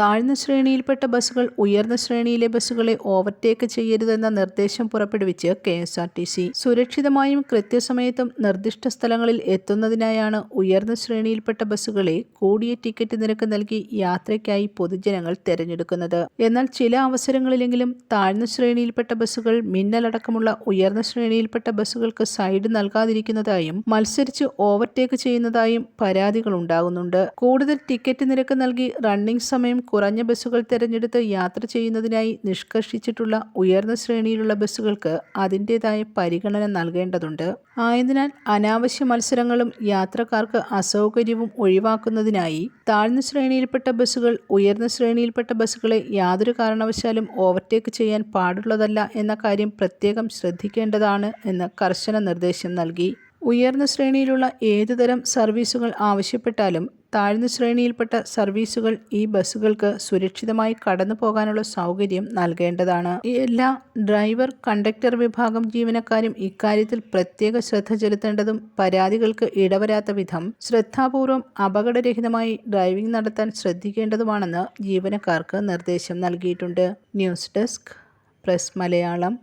താഴ്ന്ന ശ്രേണിയിൽപ്പെട്ട ബസ്സുകൾ ഉയർന്ന ശ്രേണിയിലെ ബസ്സുകളെ ഓവർടേക്ക് ചെയ്യരുതെന്ന നിർദ്ദേശം പുറപ്പെടുവിച്ച് KSRTC. സുരക്ഷിതമായും കൃത്യസമയത്തും നിർദ്ദിഷ്ട സ്ഥലങ്ങളിൽ എത്തുന്നതിനായാണ് ഉയർന്ന ശ്രേണിയിൽപ്പെട്ട ബസ്സുകളെ കൂടിയ ടിക്കറ്റ് നിരക്ക് നൽകി യാത്രയ്ക്കായി പൊതുജനങ്ങൾ തെരഞ്ഞെടുക്കുന്നത്. എന്നാൽ ചില അവസരങ്ങളിലെങ്കിലും താഴ്ന്ന ശ്രേണിയിൽപ്പെട്ട ബസ്സുകൾ മിന്നലടക്കമുള്ള ഉയർന്ന ശ്രേണിയിൽപ്പെട്ട ബസ്സുകൾക്ക് സൈഡ് നൽകാതിരിക്കുന്നതായും മത്സരിച്ച് ഓവർടേക്ക് ചെയ്യുന്നതായും പരാതികളുണ്ടാകുന്നുണ്ട്. കൂടുതൽ ടിക്കറ്റ് നിരക്ക് നൽകി റണ്ണിംഗ് സമയം കുറഞ്ഞ ബസ്സുകൾ തിരഞ്ഞെടുത്ത് യാത്ര ചെയ്യുന്നതിനായി നിഷ്കർഷിച്ചിട്ടുള്ള ഉയർന്ന ശ്രേണിയിലുള്ള ബസ്സുകൾക്ക് അതിൻ്റെതായ പരിഗണന നൽകേണ്ടതുണ്ട്. ആയതിനാൽ അനാവശ്യ മത്സരങ്ങളും യാത്രക്കാർക്ക് അസൗകര്യവും ഒഴിവാക്കുന്നതിനായി താഴ്ന്ന ശ്രേണിയിൽപ്പെട്ട ബസ്സുകൾ ഉയർന്ന ശ്രേണിയിൽപ്പെട്ട ബസ്സുകളെ യാതൊരു കാരണവശാലും ഓവർടേക്ക് ചെയ്യാൻ പാടുള്ളതല്ല എന്ന കാര്യം പ്രത്യേകം ശ്രദ്ധിക്കേണ്ടതാണ് എന്ന് കർശന നിർദ്ദേശം നൽകി. ഉയർന്ന ശ്രേണിയിലുള്ള ഏതുതരം സർവീസുകൾ ആവശ്യപ്പെട്ടാലും താഴ്ന്ന ശ്രേണിയിൽപ്പെട്ട സർവീസുകൾ ഈ ബസ്സുകൾക്ക് സുരക്ഷിതമായി കടന്നു പോകാനുള്ള സൗകര്യം നൽകേണ്ടതാണ്. എല്ലാ ഡ്രൈവർ, കണ്ടക്ടർ വിഭാഗം ജീവനക്കാരും ഇക്കാര്യത്തിൽ പ്രത്യേക ശ്രദ്ധ ചെലുത്തേണ്ടതും പരാതികൾക്ക് ഇടവരാത്ത വിധം ശ്രദ്ധാപൂർവം അപകടരഹിതമായി ഡ്രൈവിംഗ് നടത്താൻ ശ്രദ്ധിക്കേണ്ടതുമാണെന്ന് ജീവനക്കാർക്ക് നിർദ്ദേശം നൽകിയിട്ടുണ്ട്. News desk, press Malayalam.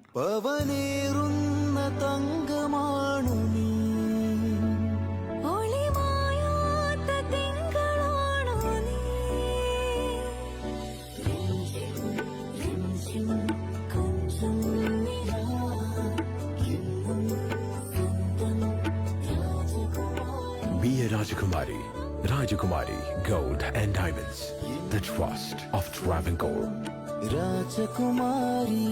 Be a Rajakumari. Rajakumari Gold and Diamonds. The trust of Travancore. Rajakumari.